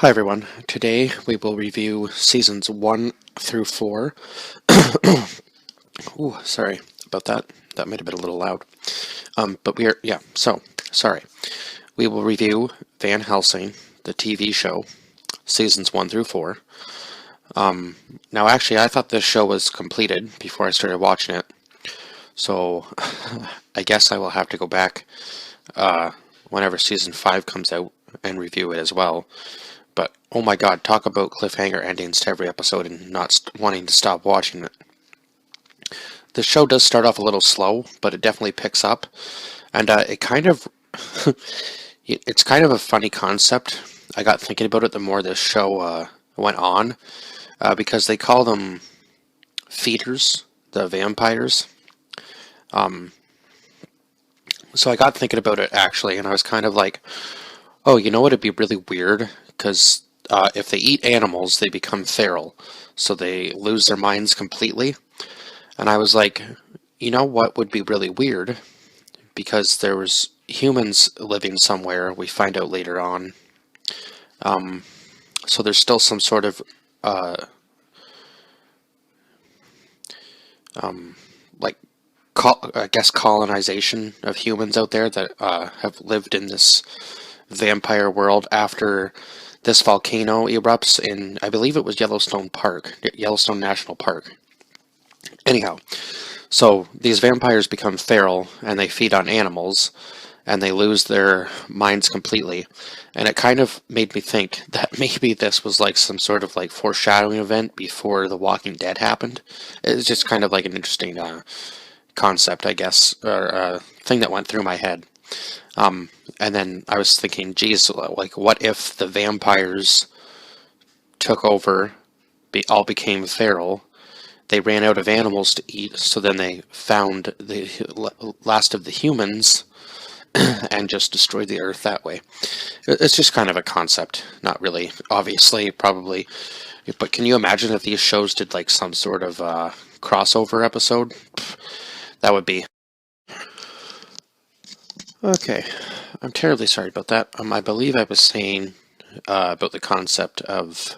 Hi everyone. Today we will review seasons 1 through 4. Ooh, sorry about that. That might have been a little loud. But we are, yeah, so, sorry. We will review Van Helsing, the TV show, seasons 1 through 4. Now actually I thought this show was completed before I started watching it. So, I guess I will have to go back whenever season 5 comes out and review it as well. But, oh my god, talk about cliffhanger endings to every episode and not wanting to stop watching it. The show does start off a little slow, but it definitely picks up. And it kind of... it's kind of a funny concept. I got thinking about it the more this show went on. Because they call them feeders, the vampires. So I got thinking about it, actually, and I was kind of like, oh, you know what, it'd be really weird, because if they eat animals, they become feral, so they lose their minds completely. And I was like, you know what would be really weird, because there was humans living somewhere, we find out later on. So there's still some sort of, like, I guess colonization of humans out there that have lived in this vampire world after this volcano erupts in, I believe it was Yellowstone National Park. Anyhow, so these vampires become feral and they feed on animals and they lose their minds completely. And it kind of made me think that maybe this was like some sort of like foreshadowing event before The Walking Dead happened. It's just kind of like an interesting concept, I guess, or thing that went through my head. And then I was thinking, geez, like, what if the vampires took over, all became feral, they ran out of animals to eat, so then they found the last of the humans and just destroyed the earth that way. It's just kind of a concept, not really, obviously, probably. But can you imagine if these shows did like some sort of crossover episode? That would be... Okay, I'm terribly sorry about that. I believe I was saying about the concept of,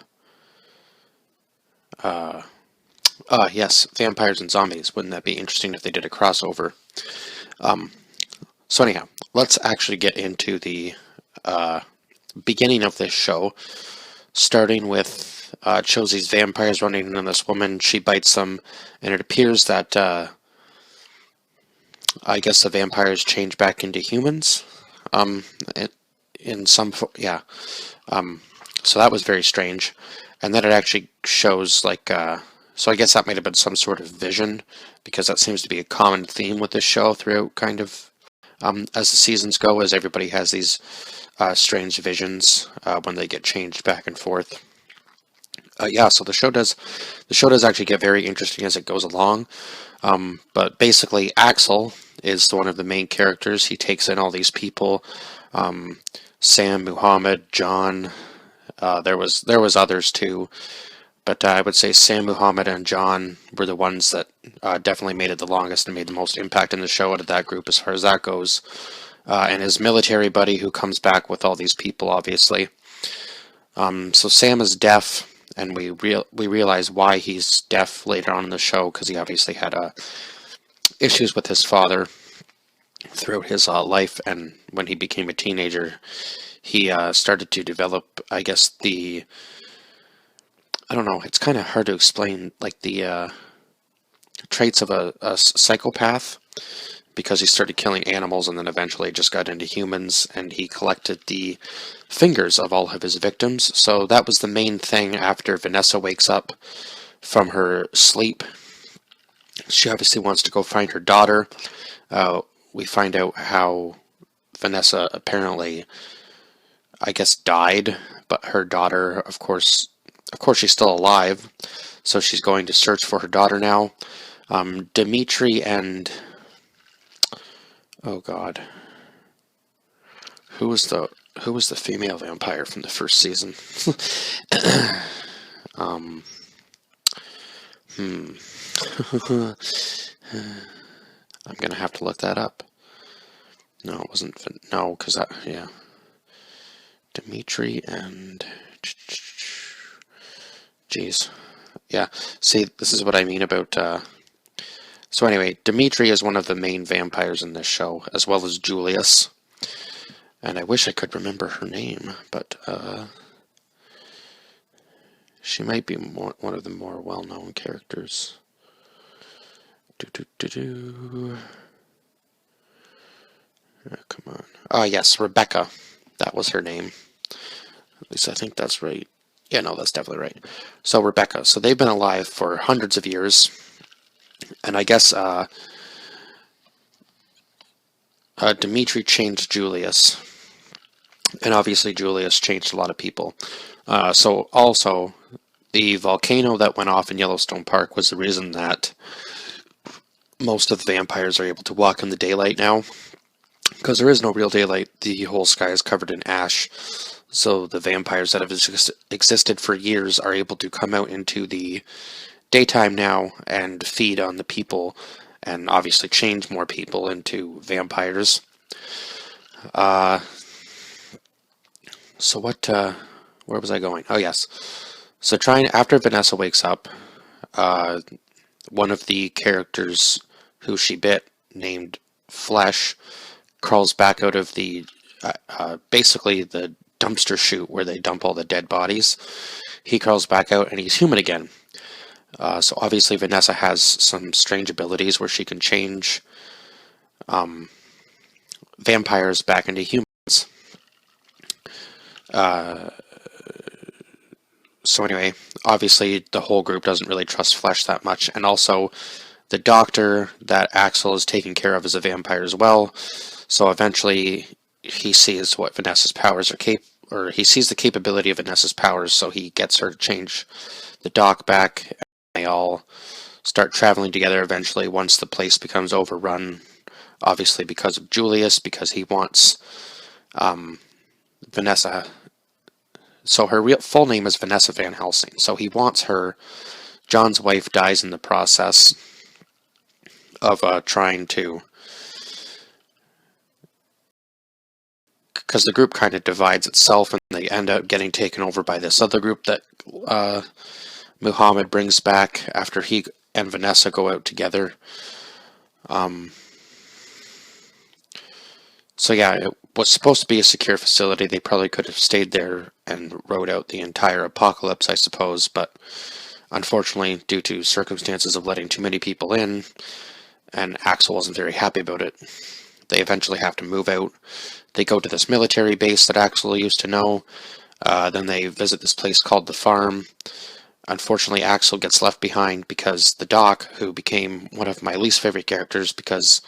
yes, vampires and zombies. Wouldn't that be interesting if they did a crossover? So anyhow, let's actually get into the beginning of this show, starting with it shows these vampires running into this woman. She bites them, and it appears that I guess the vampires change back into humans. In some, yeah. So that was very strange. And then it actually shows like, so I guess that might have been some sort of vision, because that seems to be a common theme with this show throughout, kind of, as the seasons go, as everybody has these strange visions when they get changed back and forth. Yeah, so the show does actually get very interesting as it goes along. But basically, Axel is one of the main characters. He takes in all these people. Sam, Muhammad, John. There was others too, but I would say Sam, Muhammad, and John were the ones that definitely made it the longest and made the most impact in the show out of that group, as far as that goes. And his military buddy, who comes back with all these people, obviously. So Sam is deaf, and we realize why he's deaf later on in the show, because he obviously had issues with his father throughout his life, and when he became a teenager, he started to develop, I guess, I don't know, it's kind of hard to explain, like the traits of a psychopath, because he started killing animals and then eventually just got into humans, and he collected the fingers of all of his victims. So that was the main thing after Vanessa wakes up from her sleep. She obviously wants to go find her daughter. We find out how Vanessa apparently, I guess, died, but her daughter, of course, she's still alive, so she's going to search for her daughter now. Dimitri and... oh god. Who was the female vampire from the first season? I'm gonna have to look that up. No, it wasn't. No, because that, yeah. Dimitri and Jeez. Yeah. See, this is what I mean about. So anyway, Dimitri is one of the main vampires in this show, as well as Julius. And I wish I could remember her name, but she might be one of the more well-known characters. Come on. Ah, yes, Rebecca. That was her name. At least I think that's right. Yeah, no, that's definitely right. So Rebecca. So they've been alive for hundreds of years. And I guess Dimitri changed Julius. And obviously Julius changed a lot of people. So also, the volcano that went off in Yellowstone Park was the reason that most of the vampires are able to walk in the daylight now. Because there is no real daylight, the whole sky is covered in ash. So the vampires that have existed for years are able to come out into the daytime now and feed on the people, and obviously change more people into vampires. So what, where was I going? Oh yes. So after Vanessa wakes up, one of the characters who she bit, named Flesh, crawls back out of the, basically the dumpster chute where they dump all the dead bodies. He crawls back out and he's human again. So obviously Vanessa has some strange abilities where she can change vampires back into humans. So anyway, obviously the whole group doesn't really trust Flesh that much, and also the doctor that Axel is taking care of is a vampire as well. So eventually he sees what Vanessa's powers are or he sees the capability of Vanessa's powers, so he gets her to change the doc back, and they all start traveling together eventually once the place becomes overrun, obviously because of Julius, because he wants Vanessa. So her full name is Vanessa Van Helsing. So he wants her. John's wife dies in the process of trying to, because the group kind of divides itself, and they end up getting taken over by this other group that Muhammad brings back after he and Vanessa go out together. So yeah, it was supposed to be a secure facility. They probably could have stayed there and rode out the entire apocalypse, I suppose, but unfortunately, due to circumstances of letting too many people in, and Axel wasn't very happy about it, they eventually have to move out. They go to this military base that Axel used to know. Then they visit this place called the farm. Unfortunately, Axel gets left behind because the doc, who became one of my least favorite characters because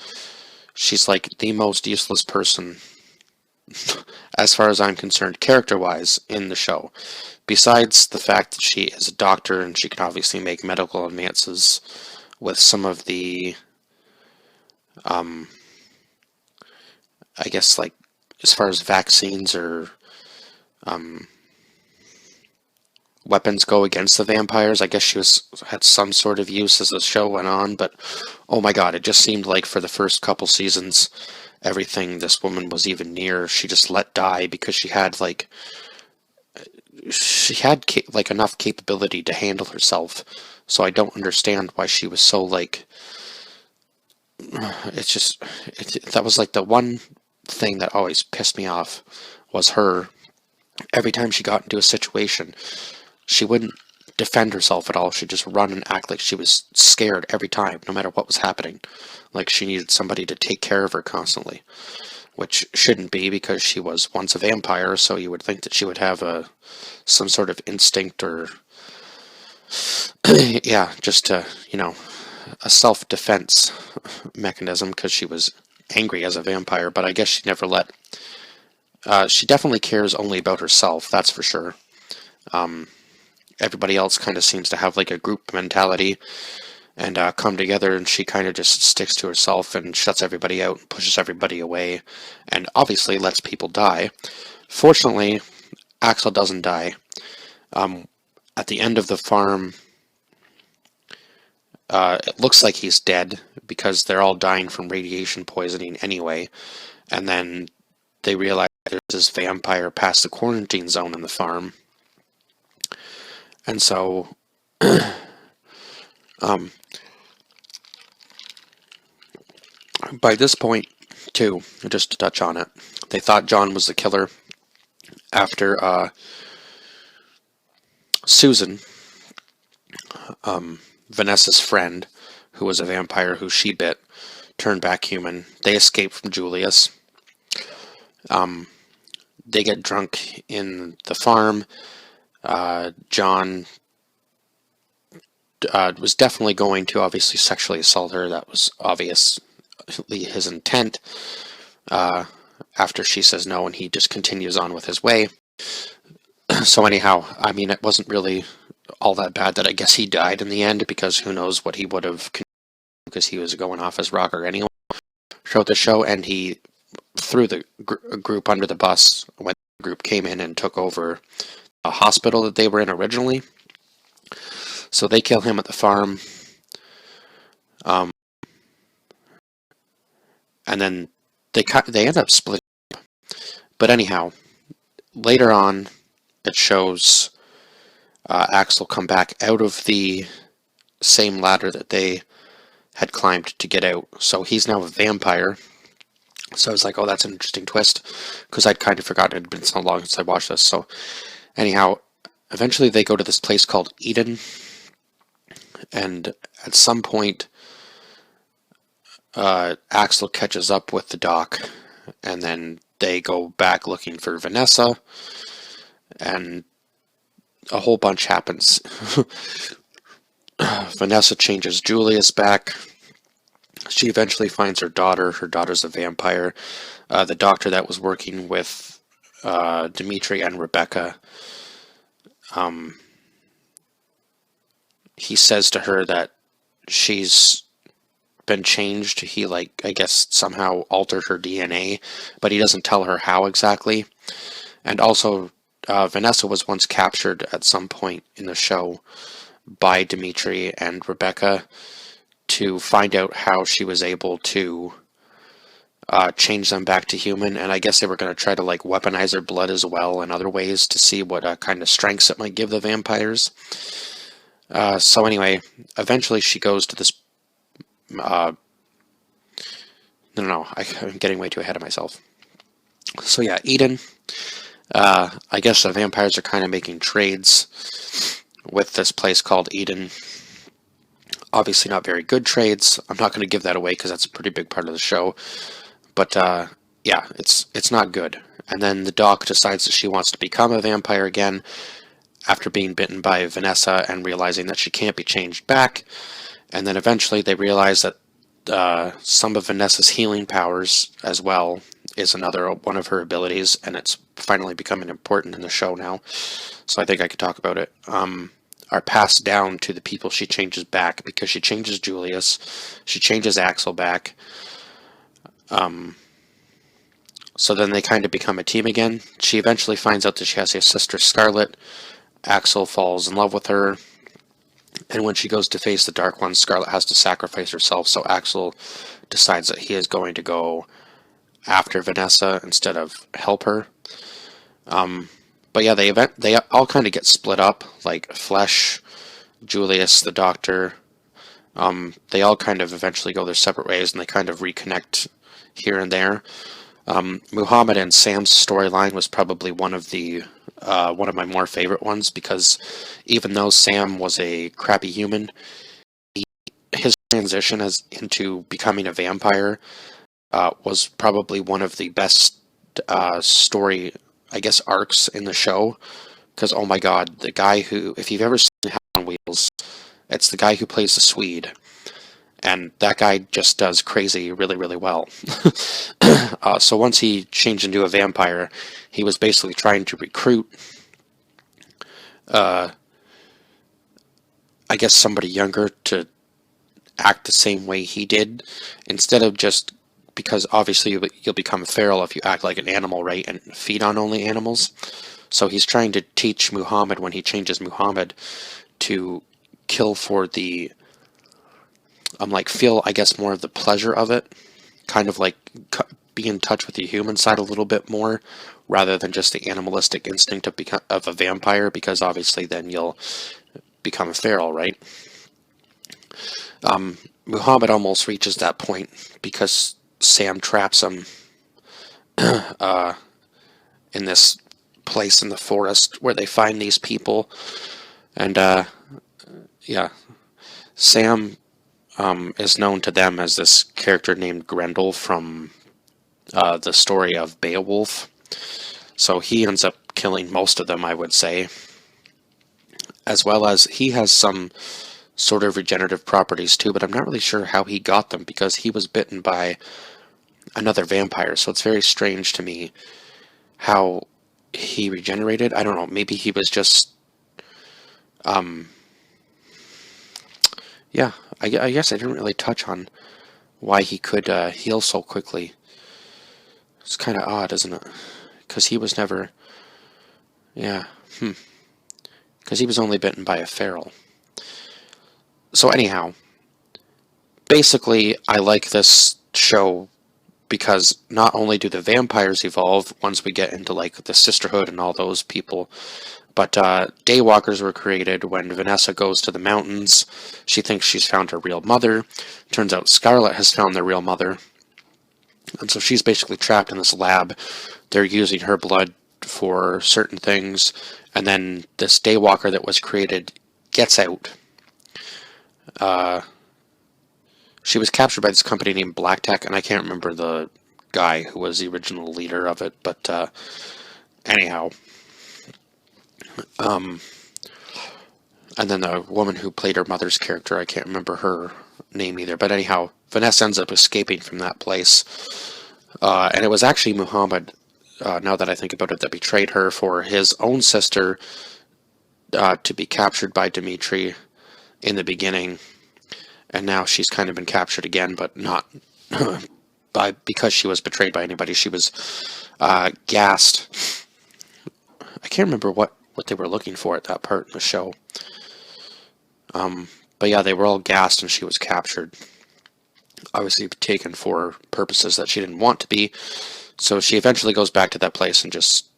she's like the most useless person, as far as I'm concerned, character-wise, in the show. Besides the fact that she is a doctor and she can obviously make medical advances with some of the, I guess, like, as far as vaccines or weapons go against the vampires, I guess she had some sort of use as the show went on, but oh my god, it just seemed like for the first couple seasons, everything this woman was even near, she just let die because she had enough capability to handle herself. So I don't understand why she was so that was like the one thing that always pissed me off was her. Every time she got into a situation, she wouldn't defend herself at all. She'd just run and act like she was scared every time, no matter what was happening. Like she needed somebody to take care of her constantly, which shouldn't be because she was once a vampire, so you would think that she would have some sort of instinct or, yeah, just a self-defense mechanism because she was angry as a vampire, but I guess she never she definitely cares only about herself, that's for sure. Everybody else kind of seems to have like a group mentality and come together, and she kind of just sticks to herself and shuts everybody out and pushes everybody away and obviously lets people die. Fortunately, Axel doesn't die. At the end of the farm, it looks like he's dead because they're all dying from radiation poisoning anyway, and then they realize there's this vampire past the quarantine zone in the farm. And so, um, by this point, too, just to touch on it, they thought John was the killer after Susan, Vanessa's friend, who was a vampire who she bit, turned back human. They escape from Julius. They get drunk in the farm. John was definitely going to obviously sexually assault her. That was obviously his intent. After she says no, and he just continues on with his way. So anyhow, I mean, it wasn't really all that bad that I guess he died in the end, because who knows what he would have, because he was going off his rocker anyway throughout the show, and he threw the group under the bus when the group came in and took over a hospital that they were in originally. So they kill him at the farm. And then they end up splitting up. But anyhow, later on, it shows Axel come back out of the same ladder that they had climbed to get out. So he's now a vampire. So I was like, oh, that's an interesting twist, because I'd kind of forgotten it had been so long since I watched this. So anyhow, eventually they go to this place called Eden. And at some point, Axel catches up with the doc, and then they go back looking for Vanessa, and a whole bunch happens. Vanessa changes Julius back. She eventually finds her daughter. Her daughter's a vampire. The doctor that was working with Dimitri and Rebecca, he says to her that she's been changed. He, like, I guess somehow altered her DNA, but he doesn't tell her how exactly. And also, Vanessa was once captured at some point in the show by Dimitri and Rebecca to find out how she was able to change them back to human, and I guess they were going to try to, like, weaponize their blood as well in other ways to see what kind of strengths it might give the vampires. So anyway, eventually she goes to this no, I'm getting way too ahead of myself. So yeah, Eden. I guess the vampires are kind of making trades with this place called Eden. Obviously not very good trades. I'm not going to give that away because that's a pretty big part of the show. But yeah, it's not good. And then the doc decides that she wants to become a vampire again after being bitten by Vanessa and realizing that she can't be changed back. And then eventually they realize that some of Vanessa's healing powers as well is another one of her abilities, and it's finally becoming important in the show now. So I think I could talk about it. Are passed down to the people she changes back, because she changes Julius, she changes Axel back. So then they kind of become a team again. She eventually finds out that she has a sister, Scarlet. Axel falls in love with her. And when she goes to face the Dark One, Scarlet has to sacrifice herself, so Axel decides that he is going to go after Vanessa instead of help her. But yeah, they all kind of get split up, like Flesh, Julius, the Doctor. They all kind of eventually go their separate ways, and they kind of reconnect here and there. Muhammad and Sam's storyline was probably one of my more favorite ones, because even though Sam was a crappy human, his transition into becoming a vampire was probably one of the best story, I guess, arcs in the show. Because, oh my god, the guy who, if you've ever seen Hell on Wheels, it's the guy who plays the Swede. And that guy just does crazy really, really well. So once he changed into a vampire, he was basically trying to recruit, I guess, somebody younger to act the same way he did, instead of just, because obviously you'll become feral if you act like an animal, right, and feed on only animals. So he's trying to teach Muhammad, when he changes Muhammad, to kill for the feel, I guess, more of the pleasure of it, kind of like be in touch with the human side a little bit more, rather than just the animalistic instinct of a vampire, because obviously then you'll become feral, right? Muhammad almost reaches that point because Sam traps him in this place in the forest where they find these people, and yeah, Sam is known to them as this character named Grendel from the story of Beowulf. So he ends up killing most of them, I would say, as well as he has some sort of regenerative properties too, but I'm not really sure how he got them because he was bitten by another vampire, so it's very strange to me how he regenerated. I don't know, maybe he was just, yeah, I guess I didn't really touch on why he could heal so quickly. It's kind of odd, isn't it? Because he was never, yeah, because he was only bitten by a feral. So anyhow, basically, I like this show because not only do the vampires evolve once we get into like the sisterhood and all those people, but Daywalkers were created when Vanessa goes to the mountains. She thinks she's found her real mother. Turns out Scarlet has found their real mother. And so she's basically trapped in this lab. They're using her blood for certain things. And then this Daywalker that was created gets out. She was captured by this company named Black Tech, and I can't remember the guy who was the original leader of it, but anyhow. And then the woman who played her mother's character, I can't remember her name either, but anyhow, Vanessa ends up escaping from that place. And it was actually Muhammad, now that I think about it, that betrayed her for his own sister to be captured by Dimitri in the beginning. And now she's kind of been captured again, but not because she was betrayed by anybody. She was gassed. I can't remember what they were looking for at that part in the show. But yeah, they were all gassed and she was captured. Obviously taken for purposes that she didn't want to be. So she eventually goes back to that place and just...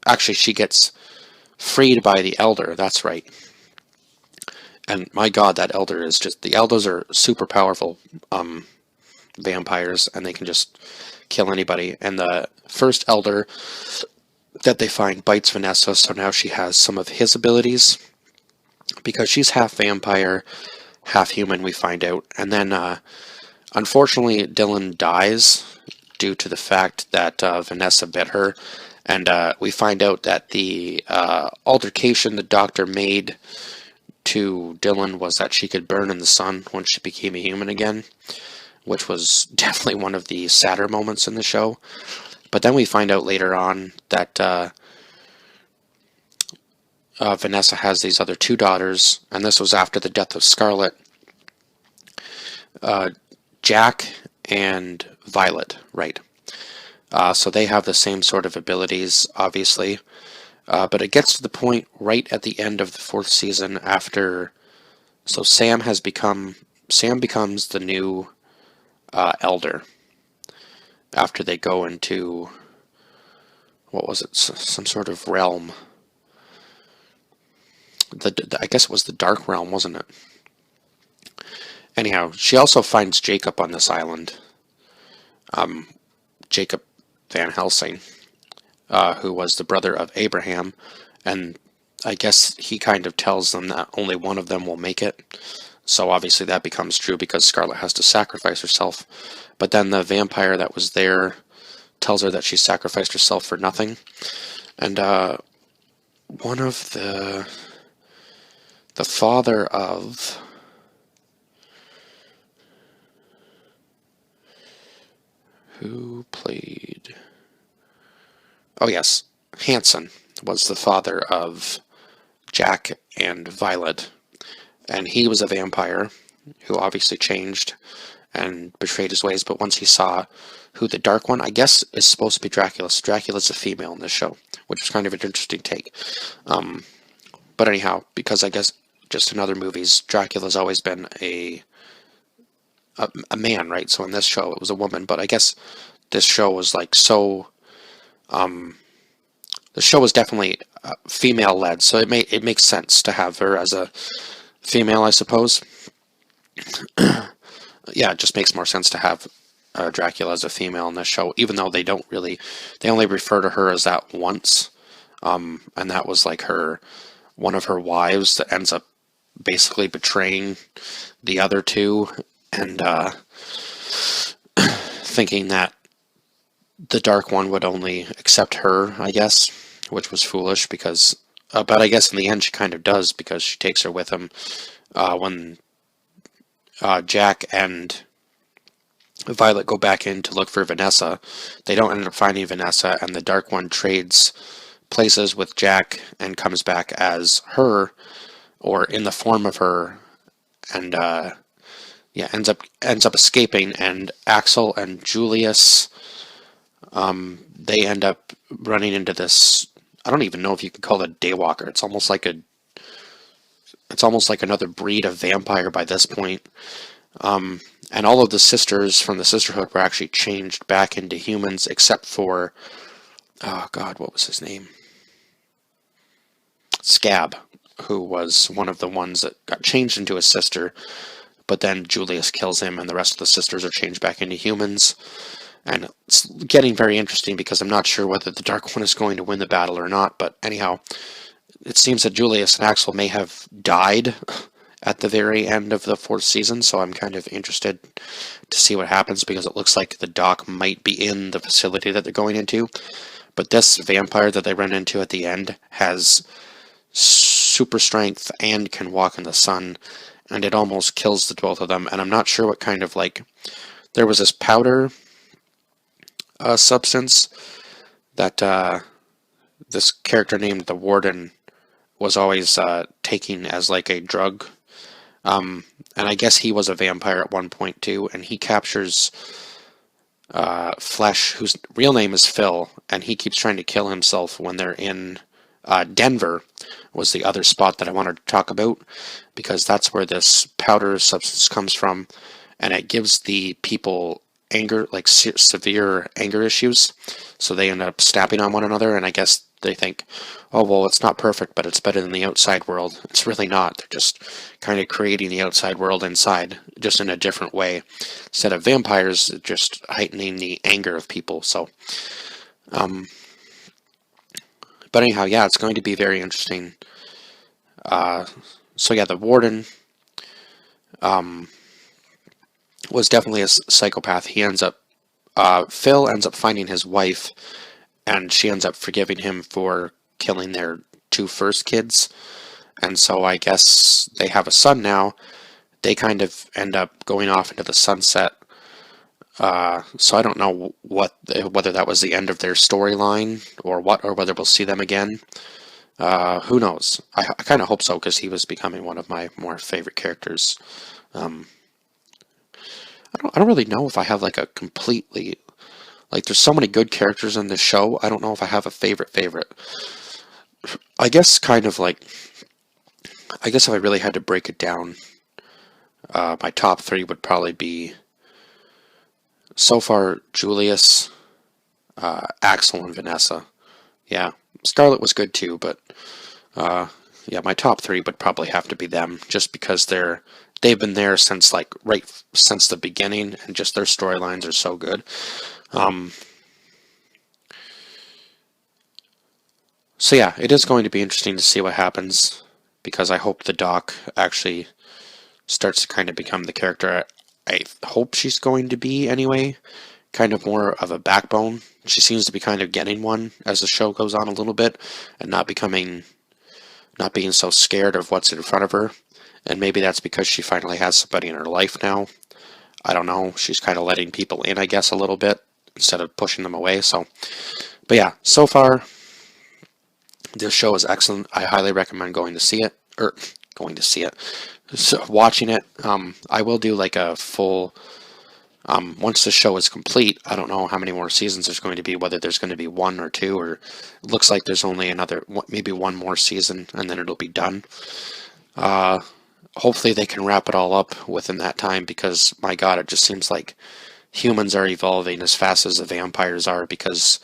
actually, she gets freed by the Elder, that's right. And my god, that Elder is just... The Elders are super powerful vampires, and they can just kill anybody. And the first Elder that they find bites Vanessa, so now she has some of his abilities. Because she's half vampire, half human, we find out. And then, unfortunately, Dylan dies due to the fact that Vanessa bit her. And we find out that the altercation the doctor made to Dylan was that she could burn in the sun once she became a human again, which was definitely one of the sadder moments in the show. But then we find out later on that Vanessa has these other two daughters, and this was after the death of Scarlet. Jack and Violet, right. So they have the same sort of abilities, obviously. But it gets to the point right at the end of the 4th season after... So Sam becomes the new Elder. After they go into... What was it? Some sort of realm. I guess it was the Dark Realm, wasn't it? Anyhow, she also finds Jacob on this island. Jacob Van Helsing, who was the brother of Abraham, and I guess he kind of tells them that only one of them will make it. So obviously that becomes true because Scarlet has to sacrifice herself. But then the vampire that was there tells her that she sacrificed herself for nothing. And one of the father of... Who played... Oh yes, Hanson was the father of Jack and Violet. And he was a vampire who obviously changed and betrayed his ways, but once he saw who the Dark One, I guess, is supposed to be Dracula. So Dracula's a female in this show, which is kind of an interesting take. But anyhow, because I guess just in other movies, Dracula's always been a man, right? So in this show, it was a woman, but I guess this show was like so. The show was definitely female led, so it makes sense to have her as a female, I suppose. Yeah, it just makes more sense to have Dracula as a female in this show, even though they only refer to her as that once, and that was like one of her wives that ends up basically betraying the other two, and thinking that the Dark One would only accept her, I guess, which was foolish because, but I guess in the end she kind of does because she takes her with him when Jack and Violet go back in to look for Vanessa. They don't end up finding Vanessa, and the Dark One trades places with Jack and comes back as her, or in the form of her, and yeah, ends up escaping. And Axel and Julius, they end up running into this. I don't even know if you could call it a Daywalker. It's almost like another breed of vampire by this point. And all of the sisters from the Sisterhood were actually changed back into humans, except for, oh God, what was his name? Scab, who was one of the ones that got changed into a sister, but then Julius kills him, and the rest of the sisters are changed back into humans. And it's getting very interesting because I'm not sure whether the Dark One is going to win the battle or not, but anyhow, it seems that Julius and Axel may have died at the very end of the 4th season, so I'm kind of interested to see what happens because it looks like the Doc might be in the facility that they're going into. But this vampire that they run into at the end has super strength and can walk in the sun, and it almost kills the both of them. And I'm not sure what kind of, like, there was this powder substance that this character named the Warden was always taking as like a drug. And I guess he was a vampire at one point too, and he captures Flesh, whose real name is Phil, and he keeps trying to kill himself when they're in Denver, was the other spot that I wanted to talk about, because that's where this powder substance comes from, and it gives the people anger, like severe anger issues, so they end up snapping on one another, and I guess they think, oh, well, it's not perfect, but it's better than the outside world. It's really not. They're just kind of creating the outside world inside, just in a different way. Instead of vampires, just heightening the anger of people. So, but anyhow, yeah, it's going to be very interesting. So yeah, the Warden was definitely a psychopath. He ends up, Phil ends up finding his wife, and she ends up forgiving him for killing their 2 first kids. And so I guess they have a son now. They kind of end up going off into the sunset. So I don't know whether that was the end of their storyline or what, or whether we'll see them again. Who knows? I kind of hope so, because he was becoming one of my more favorite characters. I don't really know if I have like a completely, like, there's so many good characters in this show. I don't know if I have a favorite. I guess kind of like, I guess if I really had to break it down, my top 3 would probably be, so far, Julius, Axel, and Vanessa. Yeah, Scarlet was good too, but yeah, my top 3 would probably have to be them, just because they've been there since, like, right since the beginning, and just their storylines are so good. So yeah, it is going to be interesting to see what happens, because I hope the Doc actually starts to kind of become the character I hope she's going to be anyway, kind of more of a backbone. She seems to be kind of getting one as the show goes on a little bit, and not being so scared of what's in front of her. And maybe that's because she finally has somebody in her life now. I don't know. She's kind of letting people in, I guess, a little bit, instead of pushing them away. So, but yeah, so far, this show is excellent. I highly recommend going to see it, so watching it. I will do like a full, once the show is complete, I don't know how many more seasons there's going to be, whether there's going to be 1 or 2, or it looks like there's only maybe 1 more season, and then it'll be done. Hopefully they can wrap it all up within that time, because my God, it just seems like humans are evolving as fast as the vampires are, because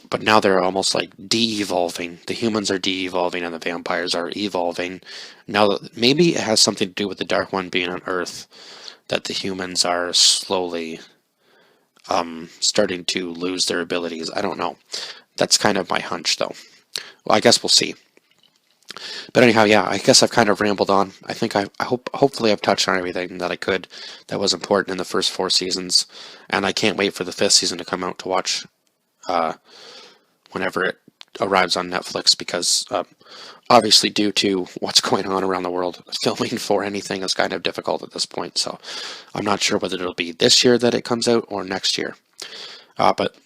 but now they're almost like de-evolving. The humans are de-evolving and the vampires are evolving. Now, maybe it has something to do with the Dark One being on Earth, that the humans are slowly starting to lose their abilities. I don't know. That's kind of my hunch, though. Well, I guess we'll see. But anyhow, yeah, I guess I've kind of rambled on. I think hopefully I've touched on everything that I could that was important in the first 4 seasons, and I can't wait for the 5th season to come out to watch uh, whenever it arrives on Netflix, because obviously due to what's going on around the world, filming for anything is kind of difficult at this point. So I'm not sure whether it'll be this year that it comes out or next year. But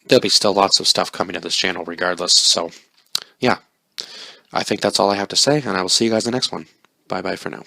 there'll be still lots of stuff coming to this channel regardless. So yeah, I think that's all I have to say, and I will see you guys in the next one. Bye bye for now.